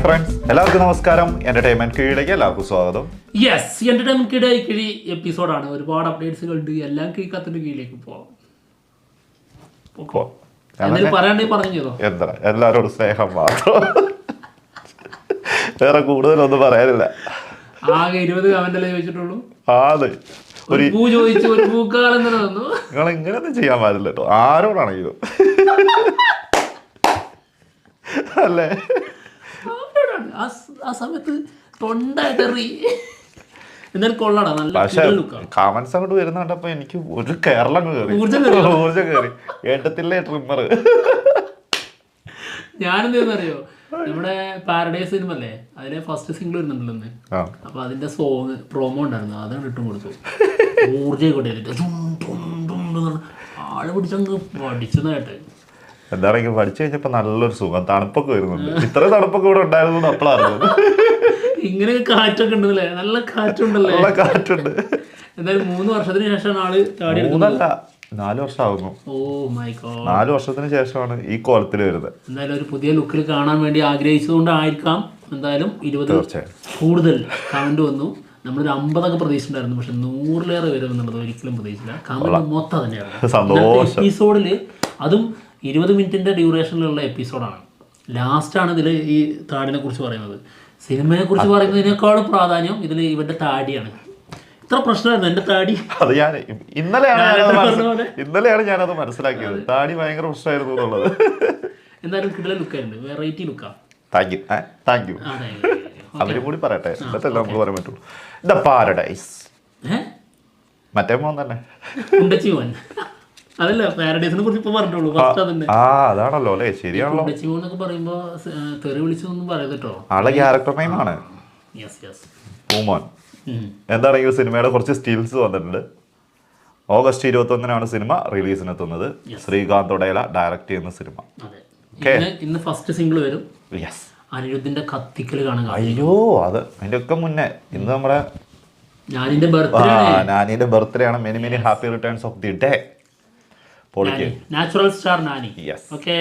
Friends, എല്ലാവർക്കും നമസ്കാരം. Entertainment കീഴിലേക്ക് എല്ലാവർക്കും സ്വാഗതം. യെസ്, എന്റർടൈൻമെന്റ് കിഴി എപ്പിസോഡാണ്. ഒരുപാട് അപ്ഡേറ്റ്സുകൾ ഉണ്ട്. എല്ലാം കിഴിക്കാത്തിന്റെ കീഴിലേക്ക് പോവാം. പറയാണ്ടേ പറഞ്ഞു എന്താ എല്ലാവരോടും സ്നേഹം മാത്രം, വേറെ കൂടുതലൊന്നും പറയാനില്ല. ആകെ 20 കമന്റല്ലേ ചോദിച്ചിട്ടുള്ളൂ. ഒരു പൂ ചോദിച്ചു, ഒരു പൂക്കാലം തന്നെ തന്നു. നിങ്ങൾ ഇങ്ങനെയൊന്നും ചെയ്യാൻ പാടില്ല കേട്ടോ, ആരോടാണെങ്കിലും അല്ലേ. ആ സമയത്ത് തൊണ്ടായിട്ടെറി എന്നാലും കൊള്ളടാ. നല്ല കമന്റ്സ് അങ്ങോട്ട് വരുന്ന കണ്ടപ്പോ എനിക്ക് ഒരു കേരളം കയറി, ഊർജം കയറി. ഏട്ടത്തില്ലേ ട്രിമ്മർ. ഞാനെന്താന്നറിയോ, നമ്മുടെ പാരഡൈസ് സിനിമ അല്ലേ, അതിലെ ഫസ്റ്റ് സിംഗിൾ വരുന്നുണ്ടല്ലോ. അപ്പൊ അതിന്റെ സോങ് പ്രോമോ ഉണ്ടായിരുന്നു, അതാണ് ഇട്ടും കൊടുത്തു. ഊർജ കൊണ്ടിട്ട് ആളെ പിടിച്ചങ്ങ് പഠിച്ചതായിട്ട്. എന്താണെങ്കിലും പഠിച്ചു കഴിഞ്ഞപ്പോ നല്ലൊരു സുഖം, തണുപ്പൊക്കെ വരുന്നുണ്ട്. ഇത്ര തണുപ്പൊക്കെ ഇവിടെ ഉണ്ടായിരുന്നു അപ്പോഴായിരുന്നു. ഇങ്ങനെ കാറ്റൊക്കെ ഉണ്ടല്ലേ, നല്ല കാറ്റുണ്ടല്ലേ. നല്ല കാറ്റുണ്ട്. എന്തായാലും 3 വർഷത്തിന് ശേഷമാണ് ആള് താടി എടുക്കുന്നത്. 4 വർഷം ആകുന്നു. ഓ മൈ ഗോഡ്, 4 വർഷത്തിന് ശേഷമാണ് ഈ കോലത്തിൽ വരുന്നത്. എന്തായാലും ഒരു പുതിയ ലുക്കിൽ കാണാൻ വേണ്ടി ആഗ്രഹിച്ചതുകൊണ്ടായിരിക്കാം. എന്തായാലും 20 കൂടുതൽ കമന്റ് വന്നു. നമ്മളൊരു 50 പ്രതീക്ഷിച്ചിട്ടുണ്ടായിരുന്നു, പക്ഷെ 100-ലേറെ വരുമെന്നുള്ളത് ഒരിക്കലും പ്രതീക്ഷിച്ചില്ല. കമന്റ് മൊത്തം തന്നെയായിരുന്നു. എപ്പിസോഡില് അതും 20 മിനിറ്റിന്റെ ഡ്യൂറേഷനിലുള്ള എപ്പിസോഡാണ്. ലാസ്റ്റാണ് ഇതിൽ ഈ താടിനെ കുറിച്ച് പറയുന്നത്. സിനിമയെ കുറിച്ച് പറയുന്നതിനേക്കാളും പ്രാധാന്യം ഇതിൽ ഇവന്റെ താടിയാണ്. ഇത്ര പ്രശ്നമായിരുന്നു എന്റെ താടി. അത് ഞാൻ ഇന്നലെയാണ് ഞാനത് മനസ്സിലാക്കിയത്. താടി ഭയങ്കര പ്രശ്നമായിരുന്നു എന്നുള്ളത്. എന്തായാലും കിടല ലുക്കായിരുന്നു, വെറൈറ്റി ലുക്കാ. Thank you. അവരും കൂടി പറയട്ടെ, എന്നിട്ടല്ല നമുക്ക് പറയാൻ പറ്റുള്ളൂ. ദ പാരഡൈസ് മറ്റേ മോൻ തന്നെ, ഉണ്ടച്ചിമോൻ. അതല്ല, പാരഡൈസിനെ കുറിച്ച് ഇപ്പൊ പറഞ്ഞോളൂ. അതാണല്ലോ അല്ലേ, ശരിയാണല്ലോ. ഉണ്ടച്ചിമോൻ എന്നൊക്കെ പറയുമ്പോ തെറി വിളിച്ചതൊന്നും പറയട്ടോ, ആളെ ക്യാരക്ടർ നെയിമാണ് പൂമോൻ. എന്താണെങ്കിലും സിനിമയുടെ കുറച്ച് സ്റ്റിൽസ് വന്നിട്ടുണ്ട്. ഓഗസ്റ്റ് 21-നാണ് സിനിമ റിലീസിനെത്തുന്നത്. ശ്രീകാന്ത് ഒടേല ഡയറക്ട് ചെയ്യുന്ന സിനിമ. ഇന്ന് ഫസ്റ്റ് സിംഗിൾ വരും. അനിരുദ്ധിന്റെ കത്തിക്കൽ കാണാൻ. അയ്യോ, അത് അതിന്റെ ഒക്കെ മുന്നേ ഇന്ന് നമ്മുടെ നാനിന്റെ ബർത്ത്ഡേ ആണ്. Many many happy returns of the day. Natural star Nani. Okay,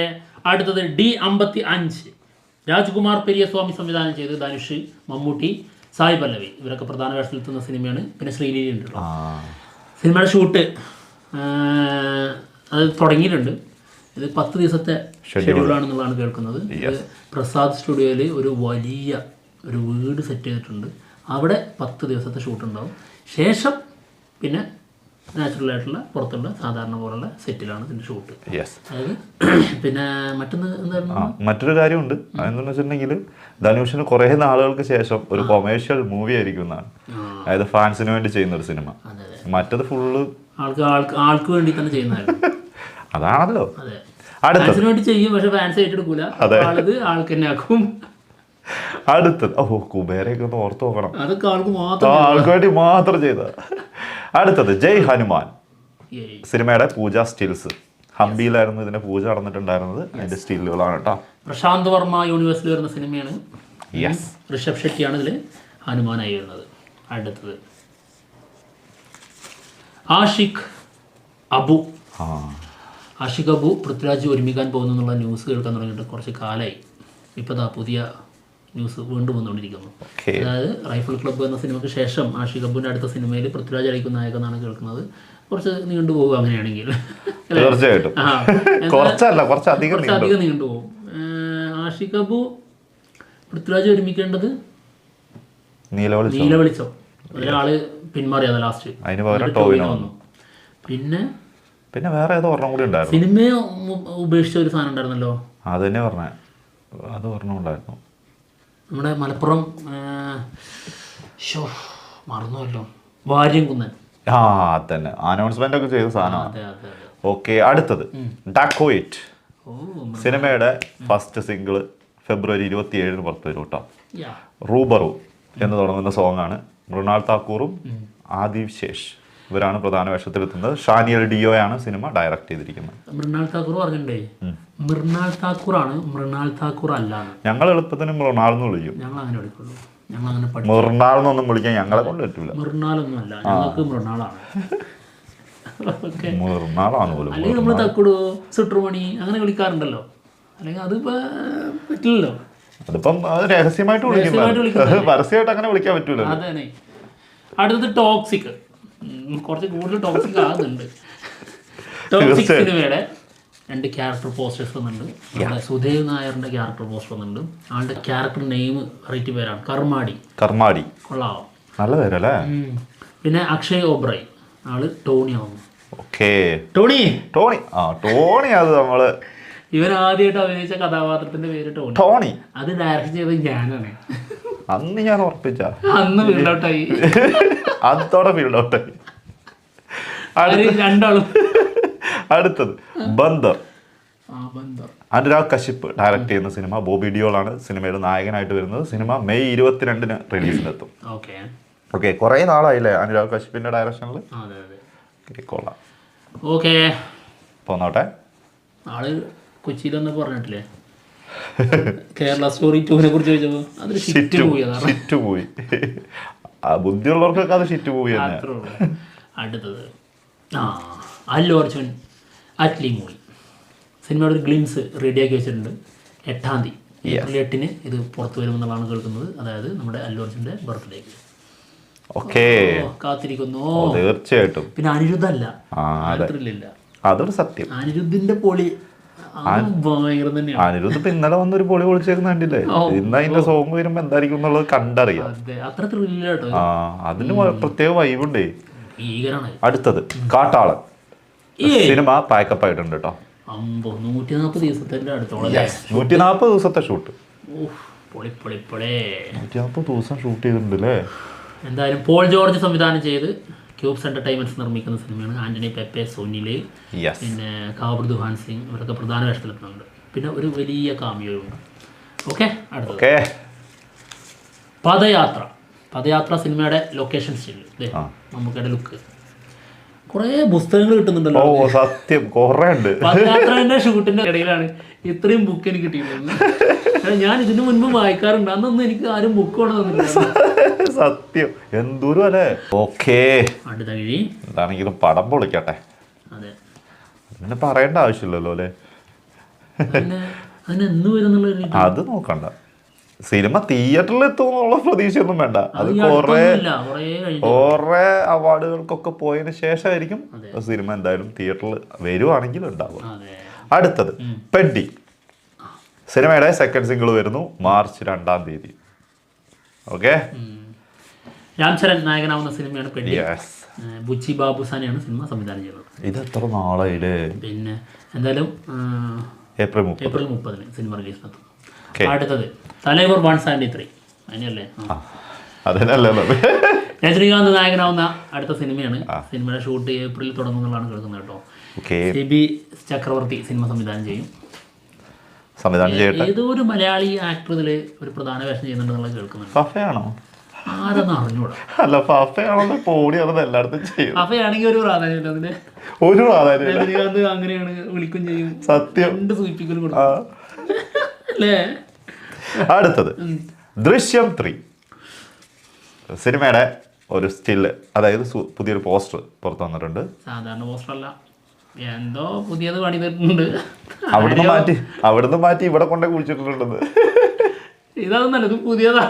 അടുത്തത് D55 രാജ്കുമാർ പെരിയസ്വാമി സംവിധാനം ചെയ്ത് ധനുഷ്, മമ്മൂട്ടി, സായി പല്ലവി ഇവരൊക്കെ പ്രധാന വേഷത്തിലെത്തുന്ന സിനിമയാണ്. പിന്നെ ശ്രീലീല ഉണ്ടല്ലോ. സിനിമയുടെ ഷൂട്ട് അത് തുടങ്ങിയിട്ടുണ്ട്. ഇത് 10 ദിവസത്തെ ഷെഡ്യൂളാണെന്നുള്ളതാണ് കേൾക്കുന്നത്. ഇത് പ്രസാദ് സ്റ്റുഡിയോയിൽ ഒരു വലിയ ഒരു വീട് സെറ്റ് ചെയ്തിട്ടുണ്ട്. അവിടെ 10 ദിവസത്തെ ഷൂട്ട് ഉണ്ടാവും. ശേഷം പിന്നെ നാച്ചുറൽ ആയിട്ടുള്ള പുറത്തുള്ള സാധാരണ പോലുള്ള സെറ്റിലാണ് ഇതിൻ്റെ ഷൂട്ട്. അതായത് പിന്നെ മറ്റൊരു കാര്യമുണ്ട്. അതെന്താണെന്ന് വെച്ചിട്ടുണ്ടെങ്കിൽ ധനുഷിന് കുറേ നാളുകൾക്ക് ശേഷം ഒരു കൊമേഴ്ഷ്യൽ മൂവി ആയിരിക്കും എന്നാണ്. അതായത് ഫാൻസിന് വേണ്ടി ചെയ്യുന്ന ഒരു സിനിമ. മറ്റത് ഫുള്ള് ആൾക്ക് വേണ്ടി തന്നെ ചെയ്യുന്നതായിരുന്നു. അതാണല്ലോ. ഫാൻസിന് വേണ്ടി ചെയ്യും, പക്ഷെ ഫാൻസ് ഏറ്റെടുക്കൂല. ആൾക്ക് തന്നെ ആക്കും. അടുത്തത് കുബേരയൊക്കെ ഒന്ന് ഓർത്ത് നോക്കണം. അതൊക്കെ ആൾക്ക് വേണ്ടി മാത്രം ചെയ്ത. അടുത്തത് ജയ് ഹനുമാൻ സിനിമയുടെ പൂജ സ്റ്റിൽസ്. ഹംപിയിലായിരുന്നു ഇതിന്റെ പൂജ നടന്നിട്ടുണ്ടായിരുന്നത്. അതിന്റെ സ്റ്റില്ലുകളാണ് കേട്ടോ. പ്രശാന്ത് വർമ്മ യൂണിവേഴ്സിൽ വരുന്ന സിനിമയാണ്. ഋഷഭ് ഷെട്ടിയാണ് ഇതിൽ ഹനുമാനായി വരുന്നത്. അടുത്തത് ആഷിഖ് അബു. പൃഥ്വിരാജ് ഒരുമിക്കാൻ പോകുന്നു എന്നുള്ള ന്യൂസ് കേൾക്കാൻ തുടങ്ങിയിട്ട് കുറച്ച് കാലമായി. ഇപ്പോൾ പുതിയ ന്യൂസ് വീണ്ടും വന്നുകൊണ്ടിരിക്കുന്നു. അതായത് റൈഫിൾ ക്ലബ്ബ് എന്ന സിനിമയ്ക്ക് ശേഷം ആഷിഖ് അബുവിൻ്റെ അടുത്ത സിനിമയിൽ പൃഥ്വിരാജ് ആയിരിക്കും നായകനാണ് കേൾക്കുന്നത്. കുറച്ച് നീണ്ടുപോകും അങ്ങനെയാണെങ്കിൽ. തീർച്ചയായിട്ടും കുറച്ചധികം നീണ്ടുപോകും. ആഷിഖ് അബു പൃഥ്വിരാജ് ഒരുമിക്കേണ്ടത് നീലവെളിച്ചം. ഒരാള് പിന്മാറിയത് ലാസ്റ്റ് വന്നു. പിന്നെ വേറെ ഏതോ ഒരെണ്ണം കൂടി ഉണ്ടായിരുന്നു. സിനിമയെ ഉപേക്ഷിച്ച ഒരു സാധനം ഉണ്ടായിരുന്നല്ലോ. അത് തന്നെ പറഞ്ഞ അത് ഒരെണ്ണം ഉണ്ടായിരുന്നു. നമ്മുടെ മലപ്പുറം മറന്നുവല്ലോ, വാര്യംകുന്നൻ. തന്നെ അനൗൺസ്മെന്റ് ഒക്കെ ചെയ്ത സാധനമാണ്. ഓക്കെ, അടുത്തത് ഡാക്കോയിറ്റ് സിനിമയുടെ ഫസ്റ്റ് സിംഗിള് ഫെബ്രുവരി 27-ന് പുറത്തു വരും കേട്ടോ. റൂബറു എന്ന് തുടങ്ങുന്ന സോങ്ങാണ്. മൃണാൾ താക്കൂറും ആദിവ് ശേഷ് ഇവരാണ് പ്രധാന വേഷത്തിലെത്തുന്നത്. ഷാനിയൽ ഡിയോയാണ് സിനിമ ഡയറക്ട് ചെയ്തിരിക്കുന്നത്. മൃണാൾ താക്കൂർ പറഞ്ഞിട്ടേ, മൃണാൾ താക്കൂറാണ്, മൃണാൾ താക്കൂർ അല്ലാണ്. ഞങ്ങൾ എളുപ്പത്തിന് മൃണാൾ എന്ന് വിളിക്കും. ഞങ്ങൾ അങ്ങനെ വിളിക്കുള്ളൂ. മൃണാൾ എന്നൊന്നും വിളിക്കാൻ ഞങ്ങളെ കൊണ്ട് പറ്റൂല. മൃണാളൊന്നും അല്ല, ഞങ്ങൾക്ക് മൃണാളാണ്. മൃണാളാണ് പോലും. അല്ലെങ്കിൽ നമ്മൾ തക്കുടു, സുട്രുമണി അങ്ങനെ വിളിക്കാറുണ്ടല്ലോ. അല്ലെങ്കിൽ അതിപ്പോ പറ്റില്ലല്ലോ. അതിപ്പം അത് രഹസ്യമായിട്ട് വിളിക്കുന്നത്, പരസ്യമായിട്ട് അങ്ങനെ വിളിക്കാൻ പറ്റൂല. അതെ. അടുത്തത് ടോക്സിക്. കുറച്ച് കൂടുതൽ ടോക്സിക് ആകുന്നുണ്ട്. ടോക്സിക് സിനിമയുടെ 2 ക്യാരക്ടർ പോസ്റ്റേഴ്സ് വന്നിട്ടുണ്ട്. നമ്മുടെ സുധേവ് നായറിന്റെ ക്യാരക്ടർ പോസ്റ്റർ വന്നിട്ടുണ്ട്. ആളുടെ ക്യാരക്ടർ നെയിം വെറൈറ്റി പേരാണ്, കർമാടി. കൊള്ളാവോ? നല്ല പേരല്ലേ. പിന്നെ അക്ഷയ് ഓബ്രൈ, ആള് ടോണി ആവുന്നു. ടോണി അത് നമ്മള് ഇവൻ ആദ്യമായിട്ട് അഭിനയിച്ച കഥാപാത്രത്തിന്റെ പേര് ടോണി. അത് ഡയറക്റ്റ് ചെയ്തത് ഞാനാണ്. അന്ന് ഞാൻ ഉറപ്പിച്ച അന്ന് ഫീൽഡ് ഔട്ടായി. അതോടെ ഫീൽഡ് ഔട്ടായി. രണ്ടാളും. അടുത്തത് ബന്ദർ. അനുരാഗ് കശ്യപ് ഡയറക്ട് ചെയ്യുന്ന സിനിമ. ബോബി ഡിയോളാണ് സിനിമയുടെ നായകനായിട്ട് വരുന്നത്. Cinema May 22 റിലീസിനെത്തും. ഓക്കെ, കുറെ നാളായില്ലേ അനുരാഗ് കശ്യപിന്റെ ഡയറക്ഷനിൽ. കൊള്ളാം. ഓക്കെ, പോന്നോട്ടെ. ആള് കൊച്ചിയിലൊന്ന് പറഞ്ഞിട്ടില്ലേ കേരള സ്റ്റോറി 2 കുറിച്ച് ചോദിച്ചപ്പോ അതൊരു ഷിറ്റ് പോയി. ബുദ്ധിയുള്ളവർക്കൊക്കെ അത് ഷിറ്റ് പോയി. അടുത്തത് അല്ലു അർജുൻ അറ്റ്ലി മൂവി. സിനിമയുടെ ഒരു ഗ്ലിംസ് റെഡിയാക്കി വെച്ചിട്ടുണ്ട്. 8-ാം തീയതി ഏപ്രിൽ 8-ന് ഇത് പുറത്തു വരുമെന്നുള്ളതാണ് കേൾക്കുന്നത്. അതായത് നമ്മുടെ അല്ലു അർജുൻ്റെ ബർത്ത്ഡേക്ക്. കാത്തിരിക്കുന്നു തീർച്ചയായിട്ടും. പിന്നെ അനിരുദ്ധല്ല, അതൊരു സത്യം. അനിരുദ്ധിന്റെ പൊളി ഭയങ്കരം തന്നെയാണ്. അനിരുദ്ധ ഇന്നലെ വന്നൊരു പൊളി പൊളിച്ചേക്കുന്ന കണ്ടില്ലേ? ഇന്ന് അതിന്റെ സോങ് വരുമ്പോ എന്തായിരിക്കും എന്നുള്ളത് കണ്ടറിയാം. അത്ര ത്രില്ലാട്ടോ, അതിന് പ്രത്യേക വൈബുണ്ടേ. അടുത്തത് കാട്ടാളൻ. സിനിമ പാക്കപ്പ് ആയിട്ടുണ്ട് കേട്ടോ. 140 ദിവസത്തെ ഷൂട്ട്. 140 ദിവസം ഷൂട്ട് ചെയ്തിട്ടുണ്ട് അല്ലേ? എന്തായാലും പോൾ ജോർജ് സംവിധാനം ചെയ്ത് ക്യൂബ്സ് എന്റർടൈൻമെന്റ്സ് നിർമ്മിക്കുന്ന സിനിമയാണ്. ആന്റണി പെപ്പെ, സുനില്, പിന്നെ കാബർ ദുഹാൻ സിംഗ് ഇവരൊക്കെ പ്രധാന വേഷത്തിലെത്തുന്നുണ്ട്. പിന്നെ ഒരു വലിയ കാമിയോ ഉണ്ട്. ഓക്കെ, അടുത്ത പദയാത്ര സിനിമയുടെ ലൊക്കേഷൻ സ്റ്റൈൽ നമുക്കടെ ലുക്ക്. കുറേ പുസ്തകങ്ങൾ കിട്ടുന്നുണ്ടല്ലോ. സത്യം, കുറേ ഉണ്ട്. പദയാത്രന്റെ ഷൂട്ടിന്റെ ഇടയിലാണ് ഇത്രയും ബുക്ക് എനിക്ക് കിട്ടിയിട്ടുള്ളത്. ഞാൻ ഇതിനു മുൻപ് വായിക്കാറുണ്ട്, അന്നൊന്നും എനിക്ക് ആരും ബുക്ക് കൊണ്ട് തന്നില്ല. സത്യം, എന്തോരം അല്ലേ. ഓക്കേ, അടുത്ത കഴി എന്താണെങ്കിലും പടം പൊളിക്കട്ടെ. അതെ, പിന്നെ പറയേണ്ട ആവശ്യമില്ലല്ലോ അല്ലേ. അതിനെന്ന് വരുന്നുള്ള അത് നോക്കണ്ട. സിനിമ തിയേറ്ററിൽ എത്തുന്നുള്ള പ്രതീക്ഷയൊന്നും വേണ്ട. അത് കുറെ അവാർഡുകൾക്കൊക്കെ പോയതിനു ശേഷമായിരിക്കും സിനിമ എന്തായാലും തിയേറ്ററിൽ വരുവാണെങ്കിൽ ഉണ്ടാവും. അടുത്തത് പെഡ്ഡി. സിനിമയുടെ സെക്കൻഡ് സിംഗിൾ വരുന്നു മാർച്ച് 2-ാം തീയതി. ഓക്കെ, രാം ചരൺ നായകനാവുന്ന സിനിമയാണ് പെഡ്ഡി. ബുച്ചി ബാബുസാനെയാണ് സിനിമ സംവിധാനം ചെയ്യുന്നത്. ഇത് എത്ര നാളായില്ലേ? പിന്നെ എന്തായാലും ഏപ്രിൽ 30 സിനിമ റിലീസിനെത്തും. അടുത്തത് തലൈവർ 173. അതിനല്ലേ രജനീകാന്ത് നായകനാവുന്ന അടുത്ത സിനിമയാണ്. സിനിമയുടെ ഷൂട്ട് ഏപ്രിൽ തുടങ്ങുന്നതാണ് കേൾക്കുന്നത് കേട്ടോ. സിബി ചക്രവർത്തി സിനിമ സംവിധാനം ചെയ്യും. ഏതോ ഒരു മലയാളി ആക്ടർ ഇതില് ഒരു പ്രധാന വേഷം ചെയ്യുന്നുണ്ടെന്നുള്ളത് കേൾക്കുന്നുണ്ട്. ആരെന്ന് അറിഞ്ഞൂടാ. ഫഫയാണെങ്കിൽ ഒരു പ്രാധാന്യമില്ല അതിന്. രജനീകാന്ത് അങ്ങനെയാണ്, വിളിക്കും ചെയ്യും, സത്യം സൂചിപ്പിക്കലും കൊടുക്കും അല്ലേ. അടുത്തത് ദൃശ്യം 3 സിനിമയുടെ ഒരു സ്റ്റില്, അതായത് പുതിയൊരു പോസ്റ്റർ പുറത്തു വന്നിട്ടുണ്ട്. സാധാരണ പോസ്റ്റർ അല്ല, എന്തോ പുതിയത് പണി തരുന്നുണ്ട്. അവിടുന്ന് മാറ്റി ഇവിടെ കൊണ്ടേ കുഴിച്ചിട്ടുണ്ടെന്ന്. ഇതൊന്നല്ല, ഇത് പുതിയതാ.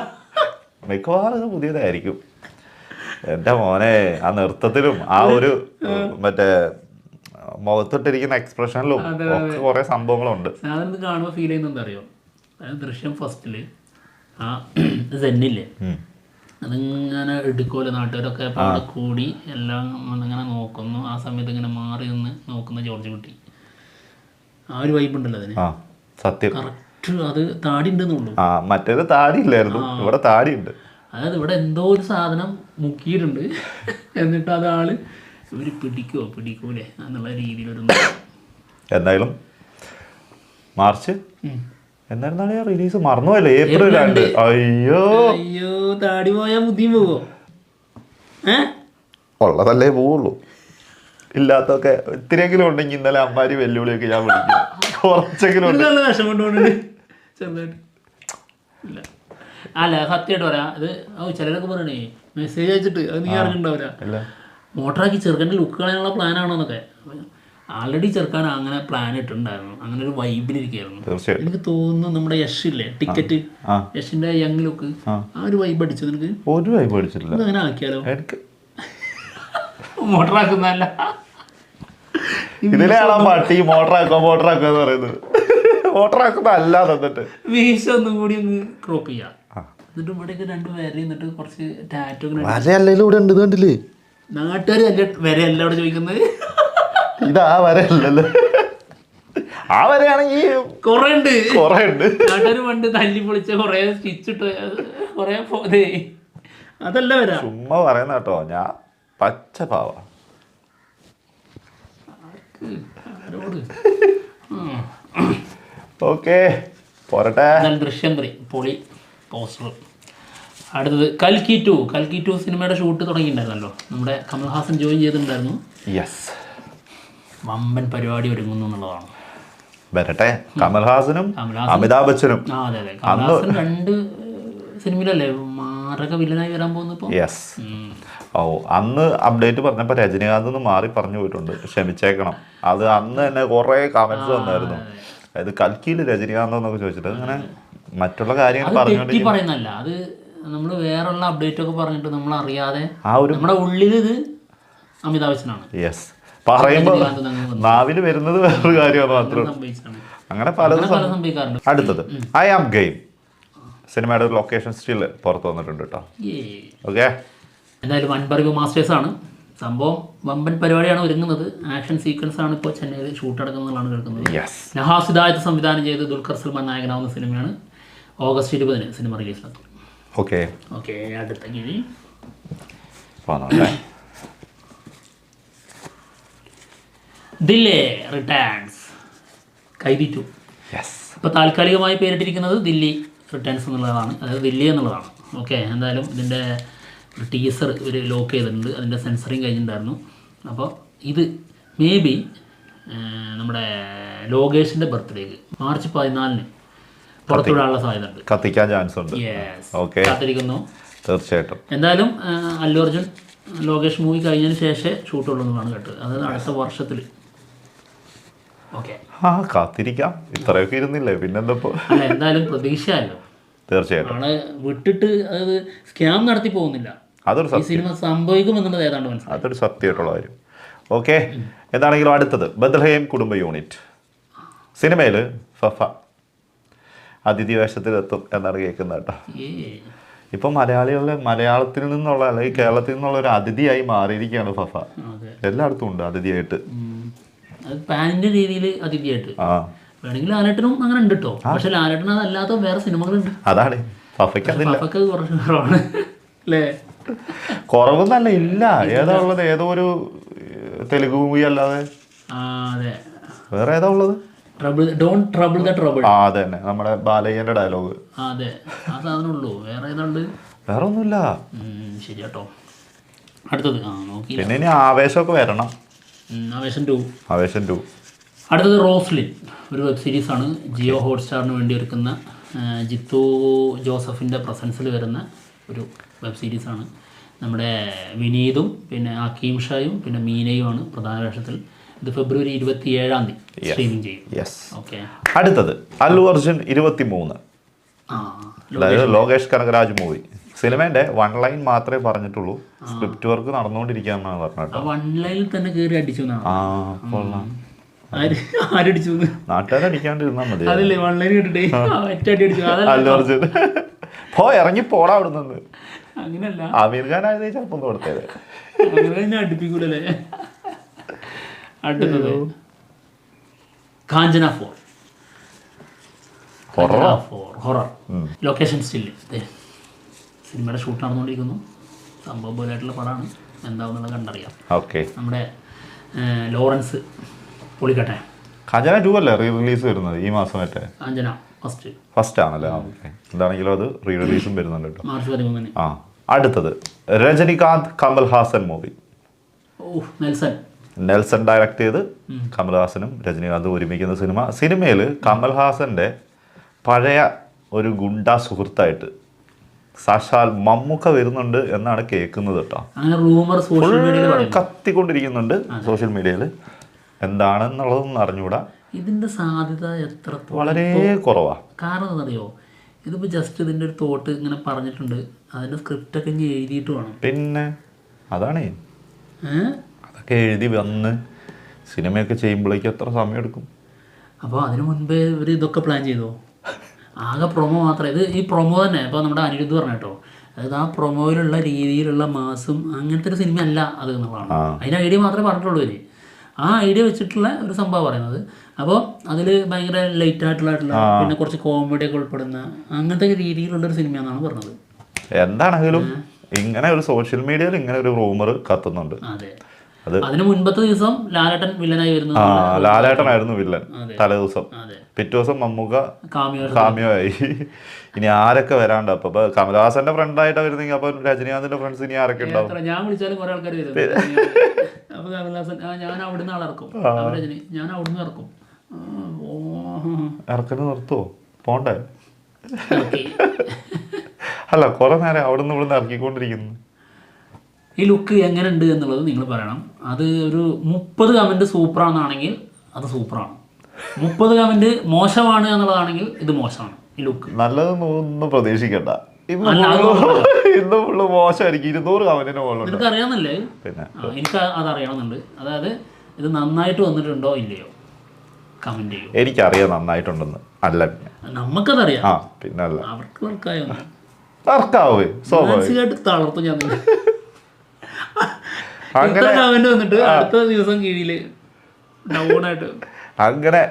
മിക്കവാറും ഇത് പുതിയതായിരിക്കും. എൻ്റെ മോനെ, ആ നൃത്തത്തിലും ആ ഒരു മറ്റേ മുഖത്തിട്ടിരിക്കുന്ന എക്സ്പ്രഷനിലും ഒക്കെ കുറെ സംഭവങ്ങളുണ്ട്. സാധാരണ കാണുമ്പോൾ ഫീൽ ചെയ്യുന്നത് എന്താ അറിയോ? ദൃശ്യം ഫസ്റ്റില് ആ സെന്നില്ലേ, അതിങ്ങനെ എടുക്കുമല്ലോ, നാട്ടുകാരൊക്കെ അവിടെ കൂടി എല്ലാം ഇങ്ങനെ നോക്കുന്നു. ആ സമയത്ത് ഇങ്ങനെ മാറി നിന്ന് നോക്കുന്ന ജോർജ് കുട്ടി, ആ ഒരു വൈബ് ഉണ്ടല്ലോ അതിന്. സത്യം, കറക്റ്റ്. അത് താടി ഉണ്ടെന്നുള്ളൂ, മറ്റേത് താടി ഇല്ലായിരുന്നു, ഇവിടെ താടി ഉണ്ട്. അതായത് ഇവിടെ എന്തോ ഒരു സാധനം മുക്കിയിട്ടുണ്ട്, എന്നിട്ട് അതാള് ഇവര് പിടിക്കൂലേ എന്നുള്ള രീതിയിലൊരു. എന്തായാലും മാർച്ച് എന്നായിരുന്നാണ് റിലീസ്, മറന്നുപോയല്ലേ? ഏപ്രിൽ 2. അയ്യോ താടി പോയാൽ ബുദ്ധിയും പോവോ? ഉള്ളതല്ലേ പോവുള്ളൂ, ഇല്ലാത്തൊക്കെ ഇത്തിരിയെങ്കിലും ഉണ്ടെങ്കിൽ ഇന്നലെ അമ്മാരി വെല്ലുവിളിയൊക്കെ ഞാൻ വിളിക്കും. കുറച്ചെങ്കിലും ചെറുതായിട്ട് ഇല്ല. അല്ല, സത്യമായിട്ട് പറയാം, ഇത് ചിലരൊക്കെ പറയണേ മെസ്സേജ് അയച്ചിട്ട് അത് നീ അറിഞ്ഞിട്ടുണ്ടാവില്ല, മോട്ടറാക്കി ചെറുക്കൻ്റെ ലുക്ക് കളയാനുള്ള പ്ലാനാണോ എന്നൊക്കെ. ആൾറെഡി ചെറുക്കാൻ അങ്ങനെ പ്ലാൻ ഇട്ടുണ്ടായിരുന്നു, അങ്ങനെ ഒരു വൈബിലിരിക്കുകയായിരുന്നു. തീർച്ചയായും എനിക്ക് തോന്നുന്നു നമ്മുടെ യഷ് ഇല്ലേ, ടിക്കറ്റ് യഷിന്റെ യങ് ലുക്ക്, ആ ഒരു വൈബ് അടിച്ചു നിനക്ക്? ഒരു വൈബ് അടിച്ചിട്ടില്ല. അങ്ങനെ ആക്കിയാലോ? എനിക്ക് മോട്ടറാക്കുന്നല്ല, ഇതിലെയാണോ പാട്ടി മോട്ടറാക്കുക എന്ന് പറയുന്നത്? മോട്ടറാക്കുന്ന അല്ലാതെ എന്നിട്ട് വീശ ഒന്നും കൂടി ഒന്ന് ക്രോപ്പ് ചെയ്യാം. എന്നിട്ട് ഇവിടെയൊക്കെ 2 വര, എന്നിട്ട് കുറച്ച് ടാറ്റോ ഇവിടെ ഉണ്ട്, കണ്ടില്ലേ? നാട്ടുകാർ അല്ല വരയല്ല അവിടെ ചോദിക്കുന്നത്. ഇതാ വരല്ലോ, ആ വരയാണെങ്കിൽ കൊറേ ഉണ്ട്. നാട്ടുകാർ പണ്ട് തല്ലി പൊളിച്ച കൊറേ സ്റ്റിച്ച് ഇട്ട് കൊറേ പോതേ, അതല്ല വരാ. ചുമ്മാ പറയുന്ന കേട്ടോ, ഞാൻ പച്ച പാവ. ഓക്കെ പോരട്ടെ. ദൃശ്യം 3 പൊളി പോസ്റ്റർ. അടുത്തത് കൽക്കി 2 സിനിമയുടെ ഷൂട്ട് തുടങ്ങിയിട്ടുണ്ടായിരുന്നല്ലോ, നമ്മുടെ കമൽഹാസൻ ജോയിൻ ചെയ്തിട്ടുണ്ടായിരുന്നു. യെസ്, വമ്പൻ പരിപാടി ഒരുങ്ങുന്നു എന്നുള്ളതാണ്. വരട്ടെ. കമൽഹാസനും അമിതാഭ് ബച്ചനും. അതെ അതെ, കമൽഹാസൻ 2 സിനിമയിലല്ലേ മാരക വില്ലനായി വരാൻ പോകുന്നപ്പോ. യെസ്. അന്ന് അപ്ഡേറ്റ് പറഞ്ഞപ്പോൾ രജനീകാന്ത് ഒന്ന് മാറി പറഞ്ഞു പോയിട്ടുണ്ട്, ക്ഷമിച്ചേക്കണം. അത് അന്ന് തന്നെ കുറെ കമന്റ്സ് വന്നായിരുന്നു, അതായത് കൽക്കിയിൽ രജനീകാന്ത് എന്നൊക്കെ ചോദിച്ചിട്ട്. അങ്ങനെ മറ്റുള്ള കാര്യങ്ങൾ പറയുന്നല്ല, അത് നമ്മൾ വേറെയുള്ള അപ്ഡേറ്റ് ഒക്കെ പറഞ്ഞിട്ട് നമ്മൾ അറിയാതെ നമ്മുടെ ഉള്ളിൽ ഇത് അമിതാഭ് ബച്ചനാണ്. യെസ്, പറയുമ്പോൾ നാവില് വരുന്നത് വേറൊരു കാര്യമാണ് മാത്രം. അങ്ങനെ പലതും സംഭവിക്കാറുണ്ട്. അടുത്തത് ഐ ആം ഗെയിം സിനിമയുടെ ഒരു ലൊക്കേഷൻ സ്റ്റിൽ പുറത്ത് വന്നിട്ടുണ്ട് കേട്ടോ. ഓക്കെ, എന്തായാലും വൻപറിവ് മാസ്റ്റേഴ്സ് ആണ് സംഭവം, വമ്പൻ പരിപാടിയാണ് ഒരുങ്ങുന്നത്. ആക്ഷൻ സീക്വൻസ് ആണ് ഇപ്പോൾ ചെന്നൈയിൽ ഷൂട്ട് നടക്കുന്നതാണ് കേൾക്കുന്നത്. നഹാസ് ഹിദായത്ത് സംവിധാനം ചെയ്ത് ദുൽഖർ സൽമാൻ നായകനാവുന്ന സിനിമയാണ്. August 20 cinema റിലീസിലെത്തും. ഓക്കെ, അടുത്ത കിഴി ദില്ലേ റിട്ടേൺസ്, കൈദി 2. ഇപ്പോൾ താൽക്കാലികമായി പേരിട്ടിരിക്കുന്നത് ദില്ലി റിട്ടേൺസ് എന്നുള്ളതാണ്, അതായത് ദില്ലി എന്നുള്ളതാണ്. ഓക്കെ, എന്തായാലും ഇതിൻ്റെ ടീസർ ഒരു ലോക്ക് ചെയ്തിട്ടുണ്ട്, അതിൻ്റെ സെൻസറിങ് കഴിഞ്ഞിട്ടുണ്ടായിരുന്നു. അപ്പോൾ ഇത് മേ ബി നമ്മുടെ ലോകേഷിൻ്റെ ബർത്ത്ഡേക്ക് മാർച്ച് 14 പുറത്തുവിടാനുള്ള സാധ്യത ഉണ്ട്, കത്തിക്കാൻ ചാൻസ് ഉണ്ട്. കാത്തിരിക്കുന്നു. തീർച്ചയായിട്ടും. എന്തായാലും അല്ലു അർജുൻ ലോകേഷ് മൂവി കഴിഞ്ഞതിന് ശേഷം ഷൂട്ടുള്ളൂ എന്നാണ് കേട്ടത്, അതായത് അടുത്ത വർഷത്തിൽ. ഓക്കെ, കാത്തിരിക്കാം. ഇത്രയൊക്കെ ഇരുന്നില്ലേ, പിന്നെന്താ? അല്ല, എന്തായാലും പ്രതീക്ഷയല്ലോ. തീർച്ചയായിട്ടും. ആളെ വിട്ടിട്ട് അതായത് സ്കാം നടത്തി പോകുന്നില്ല, അതൊരു സിനിമ സംഭവിക്കുമെന്നുള്ളത് ഏതാണ്ട് മനസ്സിലായി. അതൊരു സത്യമായിട്ടുള്ള കാര്യം. ഓക്കെ, എന്താണെങ്കിലും അടുത്തത് ബദ്ലഹേം കുടുംബ യൂണിറ്റ് സിനിമയിൽ ഫഫ അതിഥി വേഷത്തിലെത്തും എന്നാണ് കേൾക്കുന്നത് കേട്ടോ. ഇപ്പം മലയാളത്തിൽ നിന്നുള്ള അല്ലെങ്കിൽ കേരളത്തിൽ നിന്നുള്ള ഒരു അതിഥിയായി മാറിയിരിക്കുകയാണ് ഫഫ. എല്ലായിടത്തും ഉണ്ട് അതിഥിയായിട്ട്, പാനിന്റെ രീതിയിൽ അതിഥിയായിട്ട്. വേണമെങ്കിൽ ലാലേട്ടനും അങ്ങനെ ഉണ്ട് കേട്ടോ, പക്ഷെ ലാലേട്ടൻ അതല്ലാത്ത വേറെ സിനിമകളുണ്ട്. അതാണ് ഫഫയ്ക്ക് കുറച്ച് കുറവാണ് അല്ലേ? കുറവൊന്നല്ല, ഇല്ല. ഏതാ ഉള്ളത്? ഏതോ ഒരു തെലുഗു മൂവി അല്ലാതെ വേറെ ഏതാ ഉള്ളത്? അതെ തന്നെ, നമ്മുടെ ബാലയ്യന്റെ ഡയലോഗ്. അതെ, ആ സാധനമുള്ളൂ, വേറെ ഏതാണ്ട് വേറെ ഒന്നുമില്ല. ശരി കേട്ടോ. അടുത്തത് പിന്നെ ഇനി ആവേശമൊക്കെ വരണം. ആവേശം 2. അടുത്തത് റോസ്ലിൻ, ഒരു വെബ് സീരീസാണ്. ജിയോ ഹോട്ട്സ്റ്റാറിന് വേണ്ടി ഒരുക്കുന്ന ജിത്തു ജോസഫിൻ്റെ പ്രസൻസിൽ വരുന്ന ഒരു വെബ് സീരീസാണ്. നമ്മുടെ വിനീതും പിന്നെ അക്കീം ഷായും പിന്നെ മീനയുമാണ് പ്രധാന വേഷത്തിൽ. ഇത് ഫെബ്രുവരി 27 സ്ട്രീമിംഗ് ചെയ്യും. ഓക്കെ, അടുത്തത് അല്ലു അർജുൻ 23, അതായത് ലോകേഷ് കനകരാജ് മൂവി. സിനിമേന്റെ 1 ലൈൻ മാത്രമേ പറഞ്ഞിട്ടുള്ളൂ, സ്ക്രിപ്റ്റ് വർക്ക് നടന്നുകൊണ്ടിരിക്കുകയെന്നാണ് പറഞ്ഞത്. 1 ലൈനിൽ തന്നെ കയറി അടിച്ചു. നാട്ടുകാരടിക്കാണ്ടിരുന്നാ മതി. അതല്ലേ 1 ലൈൻ കേട്ടിട്ടേ അല്ലു അർജുൻ ഇറങ്ങി പോടാ അവിടെ നിന്ന്. അങ്ങനല്ല, ആമീർ ഖാൻ ആയത് ചിലപ്പം കൊടുത്തേത്, അടുപ്പിക്കൂലേ. അടുത്തത് കാഞ്ചന 4 ഹൊറർ. ലൊക്കേഷൻ സ്റ്റിൽ സിനിമയുടെ ഷൂട്ട് നടന്നുകൊണ്ടിരിക്കുന്നു. സംഭവം പോലെയായിട്ടുള്ള പടമാണ്, എന്താവുന്നുള്ളത് കണ്ടറിയാം. ഓക്കെ, നമ്മുടെ ലോറൻസ് പൊളിക്കട്ടെ. കാഞ്ചന 2 അല്ലേ റിലീസ് വരുന്നത് ഈ മാസം? മറ്റേ കാഞ്ചന ഫസ്റ്റ് ആണല്ലേ? ഓക്കെ, എന്താണെങ്കിലും അത് റീ റിലീസും വരുന്നുണ്ട് കേട്ടോ, മാർച്ച് 13. അടുത്തത് Rajinikanth Kamal Haasan movie. Nelson direct ചെയ്ത് കമൽഹാസനും രജനികാന്തും ഒരുമിക്കുന്ന സിനിമയിൽ കമൽഹാസന്റെ പഴയ ഒരു ഗുണ്ടാ സുഹൃത്തായിട്ട് സാക്ഷാൽ മമ്മൂക്ക വരുന്നുണ്ട് എന്നാണ് കേൾക്കുന്നത് കേട്ടോ. കത്തിക്കൊണ്ടിരിക്കുന്നുണ്ട് സോഷ്യൽ മീഡിയയിൽ. എന്താണെന്നുള്ളതൊന്നും അറിഞ്ഞൂടാ. ഇതിന്റെ സാധ്യത എത്ര വളരെ കുറവാ. കാരണം എന്താണെന്നറിയോ, ഇതിപ്പോൾ ജസ്റ്റ് ഇതിൻ്റെ ഒരു തോട്ട് ഇങ്ങനെ പറഞ്ഞിട്ടുണ്ട്, അതിൻ്റെ സ്ക്രിപ്റ്റൊക്കെ ഇനി എഴുതിയിട്ട് വേണം. പിന്നെ അതാണ് അതൊക്കെ എഴുതി വന്ന് സിനിമയൊക്കെ ചെയ്യുമ്പോഴേക്കും എത്ര സമയം എടുക്കും. അപ്പോൾ അതിനു മുൻപേ ഇവർ ഇതൊക്കെ പ്ലാൻ ചെയ്തോ? ആകെ പ്രൊമോ മാത്രമേ, ഇത് ഈ പ്രൊമോ തന്നെ ഇപ്പോൾ നമ്മുടെ അനിരുദ്ധ് പറഞ്ഞു കേട്ടോ, അതായത് ആ പ്രൊമോയിലുള്ള രീതിയിലുള്ള മാസും അങ്ങനത്തെ ഒരു സിനിമ അല്ല അത് എന്നുള്ളതാണ്. അതിന് ഐഡിയ മാത്രമേ പറഞ്ഞിട്ടുള്ളൂ ഇവർ. ആ ഐഡിയ വെച്ചിട്ടുള്ള ഒരു സംഭവം പറയുന്നത്. അപ്പോൾ അതിൽ ഭയങ്കര ലൈറ്റ് ആയിട്ടുള്ള പിന്നെ കുറച്ച് കോമഡി ഒക്കെ ഉൾപ്പെടുന്ന അങ്ങനത്തെ രീതിയിലുള്ളൊരു സിനിമയെന്നാണ് പറഞ്ഞത്. എന്താണെങ്കിലും ഇങ്ങനെ ഒരു സോഷ്യൽ മീഡിയയിൽ ഇങ്ങനെ ഒരു റൂമർ കത്തുന്നുണ്ട്. അതെ, അതിന് മുൻപത്തെ ദിവസം ലാലേട്ടൻ വില്ലനായി വരുന്നു. ലാലേട്ടനായിരുന്നു വില്ലൻ തലേ ദിവസം. പിറ്റേ ദിവസം മമ്മൂക്ക കാമിയോ ആയി. ഇനി ആരൊക്കെ വരാണ്ട് അപ്പൊ കമലഹാസന്റെ ഫ്രണ്ടായിട്ടാ വരുന്നെങ്കിൽ അപ്പൊ രജനീകാന്തിന്റെ ഫ്രണ്ട്സ് ഇനി ആരൊക്കെ ഉണ്ടാവും? ഞാൻ വിളിച്ചാലും കുറെ ആൾക്കാർ വരും. അപ്പൊ കമലഹാസൻ ഞാൻ അവിടുന്ന് ആളിറക്കും, രജനി ഞാൻ അവിടുന്ന് ഇറക്കും. ഇറക്കല് നിർത്തുവോ? പോണ്ടേ? അല്ല, കുറെ നേരം അവിടുന്ന് ഇവിടുന്ന് ഇറക്കിക്കൊണ്ടിരിക്കുന്നു. ഈ ലുക്ക് എങ്ങനെയുണ്ട് എന്നുള്ളത് നിങ്ങൾ പറയണം. അത് ഒരു 30 കമൻറ്റ് സൂപ്പറാണെന്നാണെങ്കിൽ അത് സൂപ്പറാണ്, 30 കമൻറ്റ് മോശമാണ് എന്നുള്ളതാണെങ്കിൽ ഇത് മോശമാണ്. ഈ ലുക്ക് നല്ലതൊന്നും പ്രതീക്ഷിക്കണ്ട. ഇന്ന് ഫുള്ള് മോശമായിരിക്കും. 200 കമന്റിന് മുകളിൽ നിനക്ക് അറിയാമെന്നല്ലേ? പിന്നെ എനിക്ക് അതറിയണമെന്നുണ്ട്. അതായത് ഇത് നന്നായിട്ട് വന്നിട്ടുണ്ടോ ഇല്ലയോ കമന്റ് ചെയ്യും. എനിക്കറിയാം നന്നായിട്ടുണ്ടെന്ന്. അല്ല, നമുക്കതറിയാം. പിന്നെ അല്ല, അവർക്ക് വർക്കായോ സ്വാഭാവികമായിട്ട് തളർത്തും. ഞാൻ കമന്റ് വന്നിട്ട് അടുത്ത ദിവസം കീഴില് ഡൗൺ ആയിട്ട് അങ്ങനെ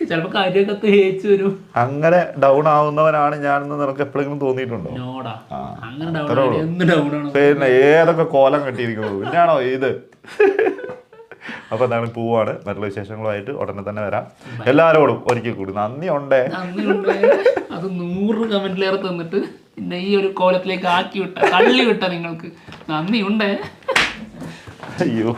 ചിലപ്പോ കാര്യമൊക്കെ തേച്ച് വരും. അങ്ങനെ ഡൗൺ ആവുന്നവനാണ് ഞാനെന്ന് നിനക്ക് എപ്പോഴെങ്കിലും തോന്നിയിട്ടുണ്ടോ? പിന്നെ ഏതൊക്കെ കോലം കെട്ടിയിരിക്കുന്നത് പിന്നെയാണോ ഇത്? അപ്പൊ എന്താണ്, പോവാണ്. മറ്റുള്ള വിശേഷങ്ങളുമായിട്ട് ഉടനെ തന്നെ വരാം. എല്ലാരോടും ഒരിക്കൽ കൂടി നന്ദി ഉണ്ടേ. അത് 100 കമന്റിലേറെ തന്നിട്ട് പിന്നെ ഈ ഒരു കോലത്തിലേക്ക് ആക്കി വിട്ട തള്ളി വിട്ട നിങ്ങൾക്ക് നന്ദി ഉണ്ടേ. അയ്യോ.